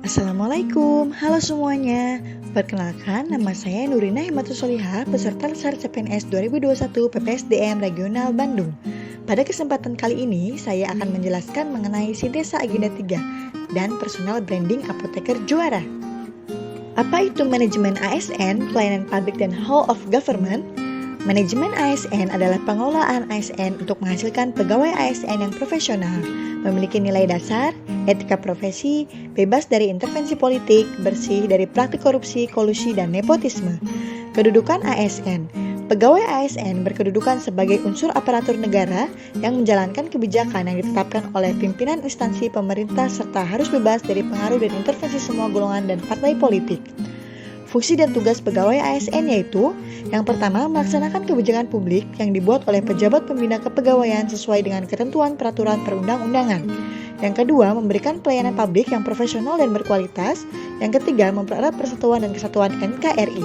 Assalamualaikum, halo semuanya. Perkenalkan, nama saya Nurina Himatus Solihah, peserta Lesar CPNS 2021 PPSDM Regional Bandung. Pada kesempatan kali ini, saya akan menjelaskan mengenai sintesa agenda 3 dan personal branding apoteker juara. Apa itu manajemen ASN, pelayanan publik dan whole of government? Manajemen ASN adalah pengelolaan ASN untuk menghasilkan pegawai ASN yang profesional, memiliki nilai dasar, etika profesi, bebas dari intervensi politik, bersih dari praktik korupsi, kolusi, dan nepotisme. Kedudukan ASN. Pegawai ASN berkedudukan sebagai unsur aparatur negara yang menjalankan kebijakan yang ditetapkan oleh pimpinan instansi pemerintah serta harus bebas dari pengaruh dan intervensi semua golongan dan partai politik. Fungsi dan tugas pegawai ASN yaitu yang pertama, melaksanakan kebijakan publik yang dibuat oleh pejabat pembina kepegawaian sesuai dengan ketentuan peraturan perundang-undangan. Yang kedua, memberikan pelayanan publik yang profesional dan berkualitas. Yang ketiga, mempererat persatuan dan kesatuan NKRI.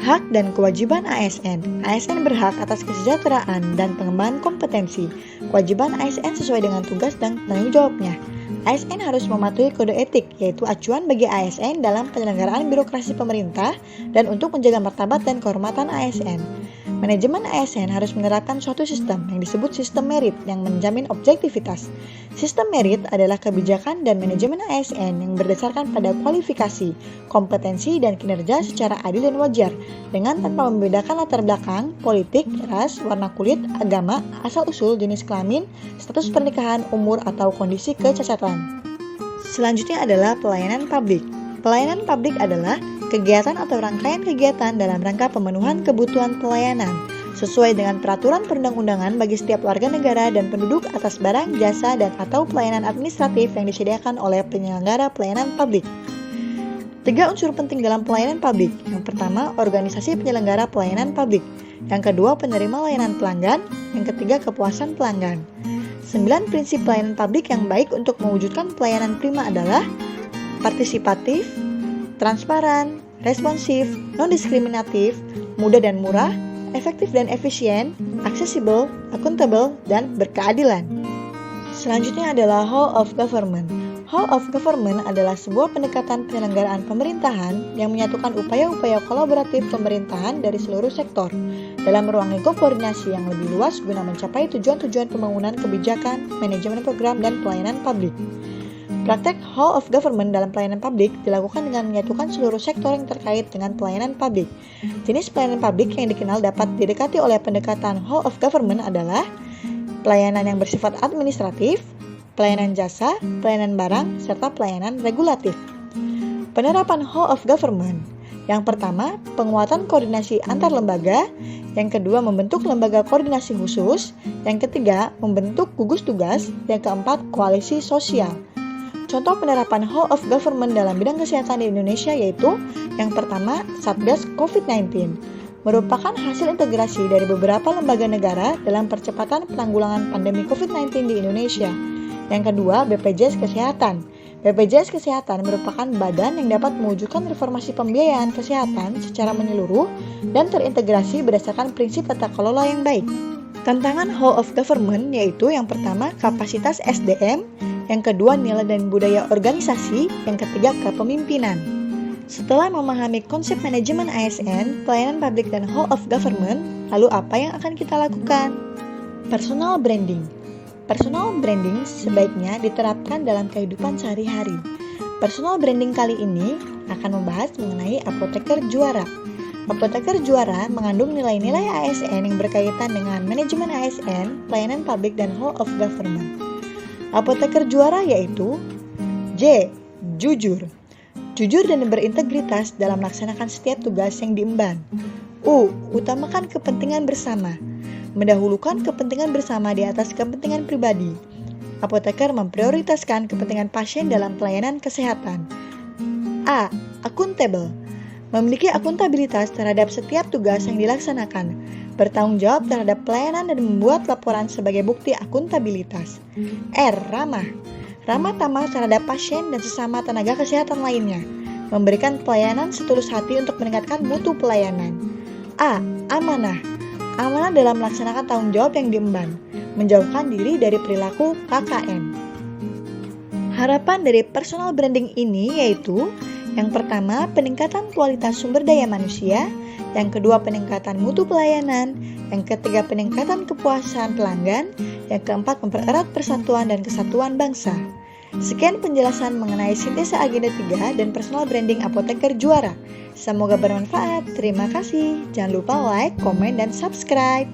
Hak dan kewajiban ASN. ASN berhak atas kesejahteraan dan pengembangan kompetensi. Kewajiban ASN sesuai dengan tugas dan tanggung jawabnya. ASN harus mematuhi kode etik, yaitu acuan bagi ASN dalam penyelenggaraan birokrasi pemerintah dan untuk menjaga martabat dan kehormatan ASN. Manajemen ASN harus menerapkan suatu sistem yang disebut sistem merit yang menjamin objektivitas. Sistem merit adalah kebijakan dan manajemen ASN yang berdasarkan pada kualifikasi, kompetensi, dan kinerja secara adil dan wajar, dengan tanpa membedakan latar belakang, politik, ras, warna kulit, agama, asal-usul, jenis kelamin, status pernikahan, umur, atau kondisi kecacatan. Selanjutnya adalah pelayanan publik. Pelayanan publik adalah kegiatan atau rangkaian kegiatan dalam rangka pemenuhan kebutuhan pelayanan sesuai dengan peraturan perundang-undangan bagi setiap warga negara dan penduduk atas barang, jasa, dan atau pelayanan administratif yang disediakan oleh penyelenggara pelayanan publik. 3 unsur penting dalam pelayanan publik. Yang pertama, organisasi penyelenggara pelayanan publik. Yang kedua, penerima layanan pelanggan. Yang ketiga, kepuasan pelanggan. 9 prinsip pelayanan publik yang baik untuk mewujudkan pelayanan prima adalah partisipatif, transparan, responsif, non-diskriminatif, mudah dan murah, efektif dan efisien, aksesibel, akuntabel, dan berkeadilan. Selanjutnya adalah whole of government. Whole of government adalah sebuah pendekatan penyelenggaraan pemerintahan yang menyatukan upaya-upaya kolaboratif pemerintahan dari seluruh sektor dalam ruang lingkup koordinasi yang lebih luas guna mencapai tujuan-tujuan pembangunan kebijakan, manajemen program, dan pelayanan publik. Praktek whole of government dalam pelayanan publik dilakukan dengan menyatukan seluruh sektor yang terkait dengan pelayanan publik. Jenis pelayanan publik yang dikenal dapat didekati oleh pendekatan whole of government adalah pelayanan yang bersifat administratif, pelayanan jasa, pelayanan barang, serta pelayanan regulatif. Penerapan whole of government. Yang pertama, penguatan koordinasi antar lembaga. Yang kedua, membentuk lembaga koordinasi khusus. Yang ketiga, membentuk gugus tugas. Yang keempat, koalisi sosial. Contoh penerapan whole of government dalam bidang kesehatan di Indonesia yaitu yang pertama, Satgas COVID-19 merupakan hasil integrasi dari beberapa lembaga negara dalam percepatan penanggulangan pandemi COVID-19 di Indonesia. Yang kedua, BPJS Kesehatan. BPJS Kesehatan merupakan badan yang dapat mewujudkan reformasi pembiayaan kesehatan secara menyeluruh dan terintegrasi berdasarkan prinsip tata kelola yang baik. Tantangan whole of government yaitu yang pertama, kapasitas SDM, yang kedua, nilai dan budaya organisasi, yang ketiga, kepemimpinan. Setelah memahami konsep manajemen ASN, pelayanan publik dan whole of government, lalu apa yang akan kita lakukan? Personal branding. Personal branding sebaiknya diterapkan dalam kehidupan sehari-hari. Personal branding kali ini akan membahas mengenai apoteker juara. Apoteker juara mengandung nilai-nilai ASN yang berkaitan dengan manajemen ASN, pelayanan publik, dan whole of government. Apoteker juara yaitu J. Jujur. Jujur dan berintegritas dalam melaksanakan setiap tugas yang diemban. U. Utamakan kepentingan bersama. Mendahulukan kepentingan bersama di atas kepentingan pribadi. Apoteker memprioritaskan kepentingan pasien dalam pelayanan kesehatan. A. Akuntabel. Memiliki akuntabilitas terhadap setiap tugas yang dilaksanakan, bertanggung jawab terhadap pelayanan dan membuat laporan sebagai bukti akuntabilitas. R. Ramah. Ramah tamah terhadap pasien dan sesama tenaga kesehatan lainnya, memberikan pelayanan setulus hati untuk meningkatkan mutu pelayanan. A. Amanah. Amanah dalam melaksanakan tanggung jawab yang diemban, menjauhkan diri dari perilaku KKN. H. Harapan dari personal branding ini yaitu yang pertama, peningkatan kualitas sumber daya manusia, yang kedua, peningkatan mutu pelayanan, yang ketiga, peningkatan kepuasan pelanggan, yang keempat, mempererat persatuan dan kesatuan bangsa. Sekian penjelasan mengenai sintesa agenda 3 dan personal branding apoteker juara. Semoga bermanfaat. Terima kasih. Jangan lupa like, komen, dan subscribe.